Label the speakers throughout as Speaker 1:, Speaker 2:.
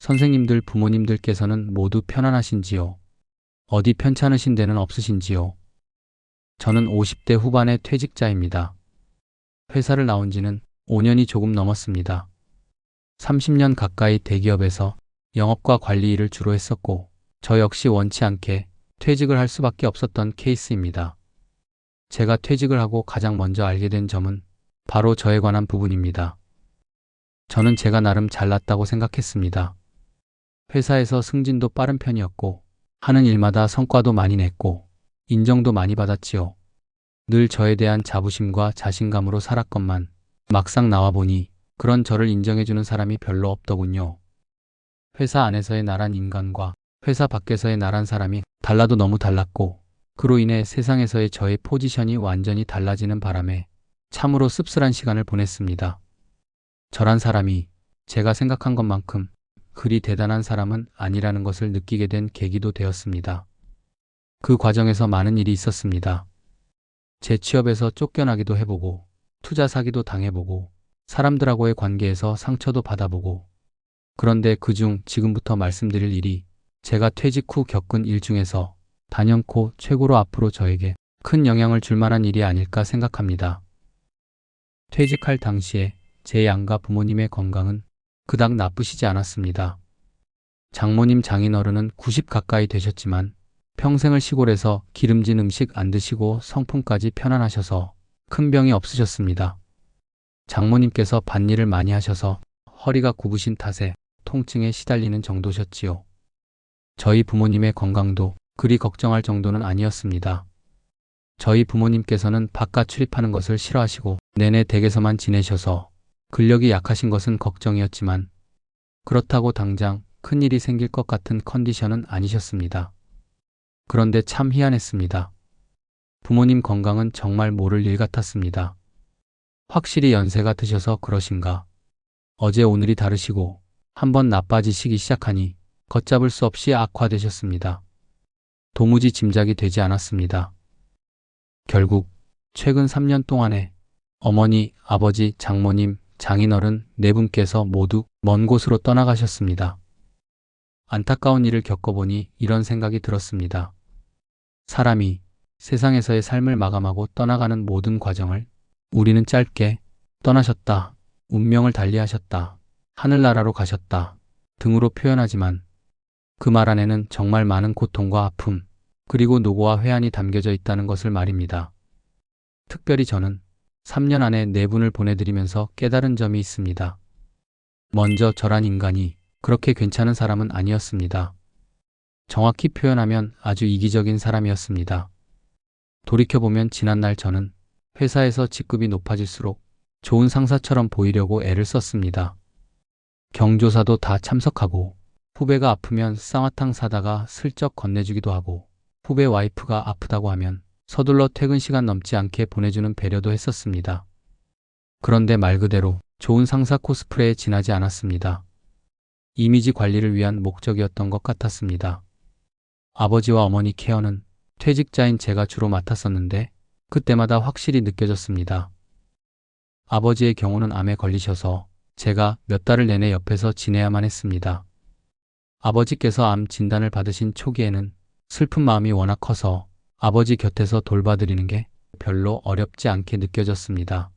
Speaker 1: 선생님들, 부모님들께서는 모두 편안하신지요? 어디 편찮으신 데는 없으신지요? 저는 50대 후반의 퇴직자입니다. 회사를 나온 지는 5년이 조금 넘었습니다. 30년 가까이 대기업에서 영업과 관리 일을 주로 했었고, 저 역시 원치 않게 퇴직을 할 수밖에 없었던 케이스입니다. 제가 퇴직을 하고 가장 먼저 알게 된 점은 바로 저에 관한 부분입니다. 저는 제가 나름 잘났다고 생각했습니다. 회사에서 승진도 빠른 편이었고, 하는 일마다 성과도 많이 냈고, 인정도 많이 받았지요. 늘 저에 대한 자부심과 자신감으로 살았건만, 막상 나와보니 그런 저를 인정해주는 사람이 별로 없더군요. 회사 안에서의 나란 인간과 회사 밖에서의 나란 사람이 달라도 너무 달랐고, 그로 인해 세상에서의 저의 포지션이 완전히 달라지는 바람에 참으로 씁쓸한 시간을 보냈습니다. 저란 사람이 제가 생각한 것만큼 그리 대단한 사람은 아니라는 것을 느끼게 된 계기도 되었습니다. 그 과정에서 많은 일이 있었습니다. 재취업에서 쫓겨나기도 해보고, 투자 사기도 당해보고, 사람들하고의 관계에서 상처도 받아보고, 그런데 그중 지금부터 말씀드릴 일이 제가 퇴직 후 겪은 일 중에서 단연코 최고로 앞으로 저에게 큰 영향을 줄 만한 일이 아닐까 생각합니다. 퇴직할 당시에 제 양가 부모님의 건강은 그닥 나쁘시지 않았습니다. 장모님 장인어른은 90 가까이 되셨지만 평생을 시골에서 기름진 음식 안 드시고 성품까지 편안하셔서 큰 병이 없으셨습니다. 장모님께서 밭일을 많이 하셔서 허리가 굽으신 탓에 통증에 시달리는 정도셨지요. 저희 부모님의 건강도 그리 걱정할 정도는 아니었습니다. 저희 부모님께서는 바깥 출입하는 것을 싫어하시고 내내 댁에서만 지내셔서 근력이 약하신 것은 걱정이었지만 그렇다고 당장 큰일이 생길 것 같은 컨디션은 아니셨습니다. 그런데 참 희한했습니다. 부모님 건강은 정말 모를 일 같았습니다. 확실히 연세가 드셔서 그러신가. 어제 오늘이 다르시고 한번 나빠지시기 시작하니 걷잡을 수 없이 악화되셨습니다. 도무지 짐작이 되지 않았습니다. 결국 최근 3년 동안에 어머니, 아버지, 장모님, 장인어른 네 분께서 모두 먼 곳으로 떠나가셨습니다. 안타까운 일을 겪어보니 이런 생각이 들었습니다. 사람이 세상에서의 삶을 마감하고 떠나가는 모든 과정을 우리는 짧게 떠나셨다, 운명을 달리하셨다, 하늘나라로 가셨다 등으로 표현하지만 그 말 안에는 정말 많은 고통과 아픔, 그리고 노고와 회한이 담겨져 있다는 것을 말입니다. 특별히 저는 3년 안에 네 분을 보내드리면서 깨달은 점이 있습니다. 먼저 저란 인간이 그렇게 괜찮은 사람은 아니었습니다. 정확히 표현하면 아주 이기적인 사람이었습니다. 돌이켜보면 지난날 저는 회사에서 직급이 높아질수록 좋은 상사처럼 보이려고 애를 썼습니다. 경조사도 다 참석하고 후배가 아프면 쌍화탕 사다가 슬쩍 건네주기도 하고 후배 와이프가 아프다고 하면 서둘러 퇴근 시간 넘지 않게 보내주는 배려도 했었습니다. 그런데 말 그대로 좋은 상사 코스프레에 지나지 않았습니다. 이미지 관리를 위한 목적이었던 것 같았습니다. 아버지와 어머니 케어는 퇴직자인 제가 주로 맡았었는데 그때마다 확실히 느껴졌습니다. 아버지의 경우는 암에 걸리셔서 제가 몇 달을 내내 옆에서 지내야만 했습니다. 아버지께서 암 진단을 받으신 초기에는 슬픈 마음이 워낙 커서 아버지 곁에서 돌봐드리는 게 별로 어렵지 않게 느껴졌습니다.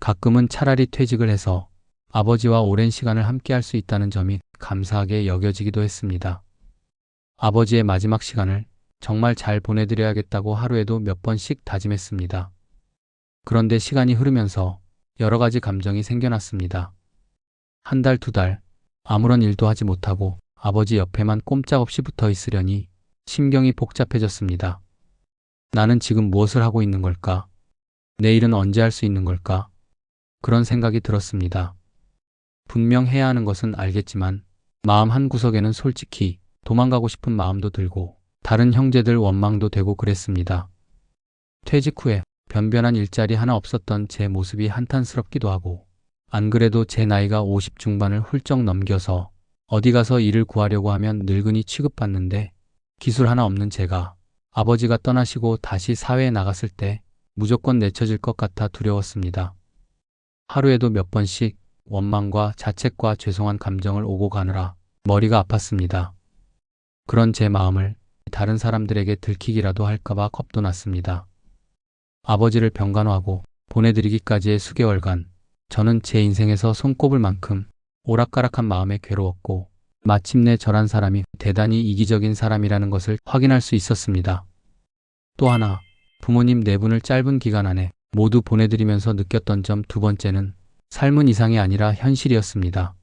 Speaker 1: 가끔은 차라리 퇴직을 해서 아버지와 오랜 시간을 함께 할 수 있다는 점이 감사하게 여겨지기도 했습니다. 아버지의 마지막 시간을 정말 잘 보내드려야겠다고 하루에도 몇 번씩 다짐했습니다. 그런데 시간이 흐르면서 여러 가지 감정이 생겨났습니다. 한 달, 두 달, 아무런 일도 하지 못하고 아버지 옆에만 꼼짝없이 붙어 있으려니 심경이 복잡해졌습니다. 나는 지금 무엇을 하고 있는 걸까? 내일은 언제 할 수 있는 걸까? 그런 생각이 들었습니다. 분명 해야 하는 것은 알겠지만 마음 한구석에는 솔직히 도망가고 싶은 마음도 들고 다른 형제들 원망도 되고 그랬습니다. 퇴직 후에 변변한 일자리 하나 없었던 제 모습이 한탄스럽기도 하고 안 그래도 제 나이가 50 중반을 훌쩍 넘겨서 어디 가서 일을 구하려고 하면 늙은이 취급받는데 기술 하나 없는 제가 아버지가 떠나시고 다시 사회에 나갔을 때 무조건 내쳐질 것 같아 두려웠습니다. 하루에도 몇 번씩 원망과 자책과 죄송한 감정을 오고 가느라 머리가 아팠습니다. 그런 제 마음을 다른 사람들에게 들키기라도 할까봐 겁도 났습니다. 아버지를 병간호하고 보내드리기까지의 수개월간 저는 제 인생에서 손꼽을 만큼 오락가락한 마음에 괴로웠고 마침내 저란 사람이 대단히 이기적인 사람이라는 것을 확인할 수 있었습니다. 또 하나, 부모님 네 분을 짧은 기간 안에 모두 보내드리면서 느꼈던 점 두 번째는 삶은 이상이 아니라 현실이었습니다.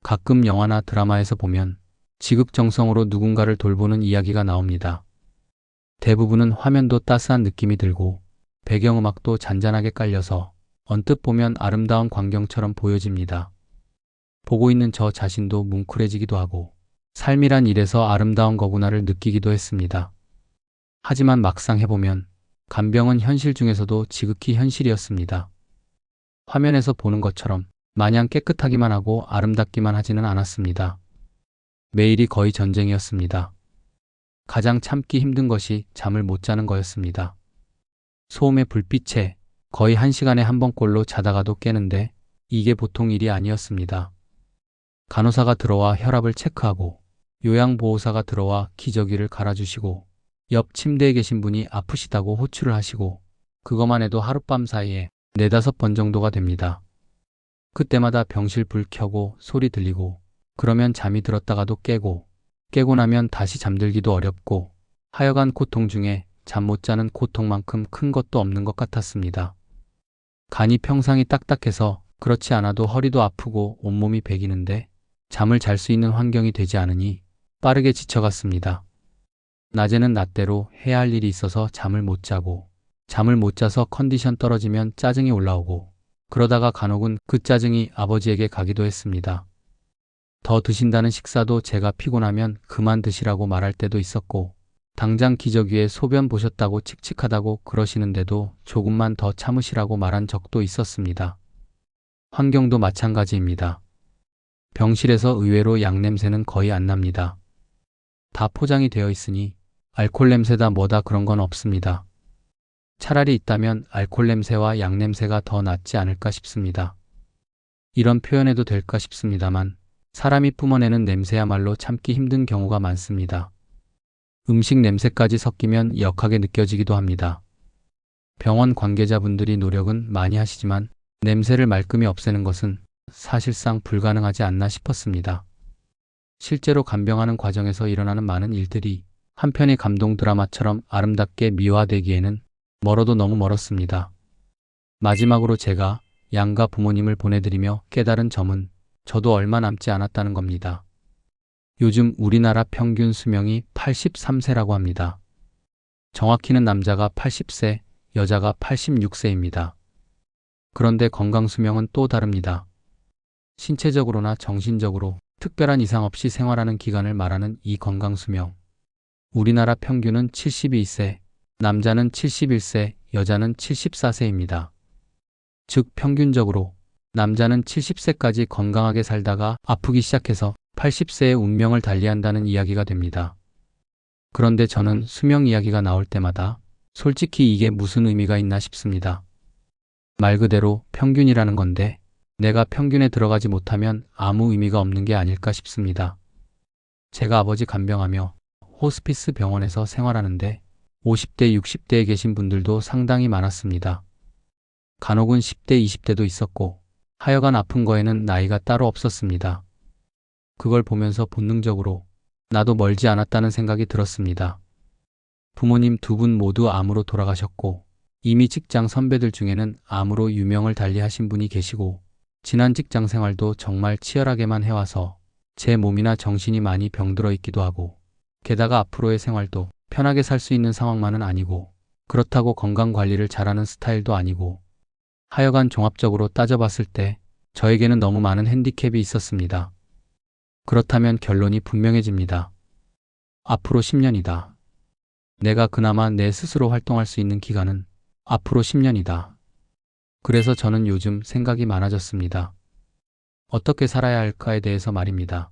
Speaker 1: 가끔 영화나 드라마에서 보면 지극정성으로 누군가를 돌보는 이야기가 나옵니다. 대부분은 화면도 따스한 느낌이 들고 배경음악도 잔잔하게 깔려서 언뜻 보면 아름다운 광경처럼 보여집니다. 보고 있는 저 자신도 뭉클해지기도 하고 삶이란 이래서 아름다운 거구나를 느끼기도 했습니다. 하지만 막상 해보면 간병은 현실 중에서도 지극히 현실이었습니다. 화면에서 보는 것처럼 마냥 깨끗하기만 하고 아름답기만 하지는 않았습니다. 매일이 거의 전쟁이었습니다. 가장 참기 힘든 것이 잠을 못 자는 거였습니다. 소음의 불빛에 거의 1시간에 한 번꼴로 자다가도 깨는데 이게 보통 일이 아니었습니다. 간호사가 들어와 혈압을 체크하고 요양보호사가 들어와 기저귀를 갈아주시고 옆 침대에 계신 분이 아프시다고 호출을 하시고 그것만 해도 하룻밤 사이에 4~5번 정도가 됩니다. 그때마다 병실 불 켜고 소리 들리고 그러면 잠이 들었다가도 깨고 나면 다시 잠들기도 어렵고 하여간 고통 중에 잠 못 자는 고통만큼 큰 것도 없는 것 같았습니다. 간이 평상이 딱딱해서 그렇지 않아도 허리도 아프고 온몸이 베기는데 잠을 잘 수 있는 환경이 되지 않으니 빠르게 지쳐갔습니다. 낮에는 낮대로 해야 할 일이 있어서 잠을 못 자고 잠을 못 자서 컨디션 떨어지면 짜증이 올라오고 그러다가 간혹은 그 짜증이 아버지에게 가기도 했습니다. 더 드신다는 식사도 제가 피곤하면 그만 드시라고 말할 때도 있었고 당장 기저귀에 소변 보셨다고 칙칙하다고 그러시는데도 조금만 더 참으시라고 말한 적도 있었습니다. 환경도 마찬가지입니다. 병실에서 의외로 약 냄새는 거의 안 납니다. 다 포장이 되어 있으니 알코올 냄새다 뭐다 그런 건 없습니다. 차라리 있다면 알코올 냄새와 약 냄새가 더 낫지 않을까 싶습니다. 이런 표현해도 될까 싶습니다만 사람이 뿜어내는 냄새야말로 참기 힘든 경우가 많습니다. 음식 냄새까지 섞이면 역하게 느껴지기도 합니다. 병원 관계자분들이 노력은 많이 하시지만 냄새를 말끔히 없애는 것은 사실상 불가능하지 않나 싶었습니다. 실제로 간병하는 과정에서 일어나는 많은 일들이 한편의 감동 드라마처럼 아름답게 미화되기에는 멀어도 너무 멀었습니다. 마지막으로 제가 양가 부모님을 보내드리며 깨달은 점은 저도 얼마 남지 않았다는 겁니다. 요즘 우리나라 평균 수명이 83세라고 합니다. 정확히는 남자가 80세, 여자가 86세입니다. 그런데 건강 수명은 또 다릅니다. 신체적으로나 정신적으로 특별한 이상 없이 생활하는 기간을 말하는 이 건강 수명. 우리나라 평균은 72세, 남자는 71세, 여자는 74세입니다. 즉 평균적으로 남자는 70세까지 건강하게 살다가 아프기 시작해서 80세의 운명을 달리한다는 이야기가 됩니다. 그런데 저는 수명 이야기가 나올 때마다 솔직히 이게 무슨 의미가 있나 싶습니다. 말 그대로 평균이라는 건데 내가 평균에 들어가지 못하면 아무 의미가 없는 게 아닐까 싶습니다. 제가 아버지 간병하며 호스피스 병원에서 생활하는데 50대, 60대에 계신 분들도 상당히 많았습니다. 간혹은 10대, 20대도 있었고 하여간 아픈 거에는 나이가 따로 없었습니다. 그걸 보면서 본능적으로 나도 멀지 않았다는 생각이 들었습니다. 부모님 두 분 모두 암으로 돌아가셨고 이미 직장 선배들 중에는 암으로 유명을 달리하신 분이 계시고 지난 직장 생활도 정말 치열하게만 해와서 제 몸이나 정신이 많이 병들어 있기도 하고 게다가 앞으로의 생활도 편하게 살 수 있는 상황만은 아니고 그렇다고 건강관리를 잘하는 스타일도 아니고 하여간 종합적으로 따져봤을 때 저에게는 너무 많은 핸디캡이 있었습니다. 그렇다면 결론이 분명해집니다. 앞으로 10년이다. 내가 그나마 내 스스로 활동할 수 있는 기간은 앞으로 10년이다. 그래서 저는 요즘 생각이 많아졌습니다. 어떻게 살아야 할까에 대해서 말입니다.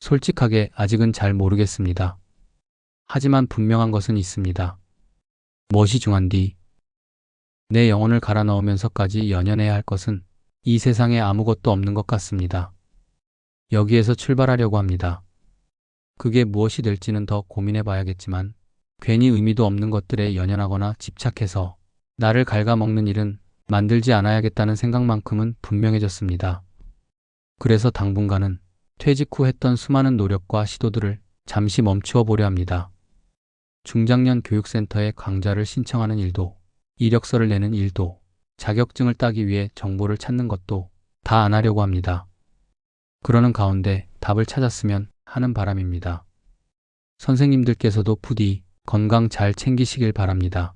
Speaker 1: 솔직하게 아직은 잘 모르겠습니다. 하지만 분명한 것은 있습니다. 무엇이 중한디? 내 영혼을 갈아 넣으면서까지 연연해야 할 것은 이 세상에 아무것도 없는 것 같습니다. 여기에서 출발하려고 합니다. 그게 무엇이 될지는 더 고민해 봐야겠지만 괜히 의미도 없는 것들에 연연하거나 집착해서 나를 갉아먹는 일은 만들지 않아야겠다는 생각만큼은 분명해졌습니다. 그래서 당분간은 퇴직 후 했던 수많은 노력과 시도들을 잠시 멈추어 보려 합니다. 중장년 교육센터에 강좌를 신청하는 일도, 이력서를 내는 일도, 자격증을 따기 위해 정보를 찾는 것도 다 안 하려고 합니다. 그러는 가운데 답을 찾았으면 하는 바람입니다. 선생님들께서도 부디 건강 잘 챙기시길 바랍니다.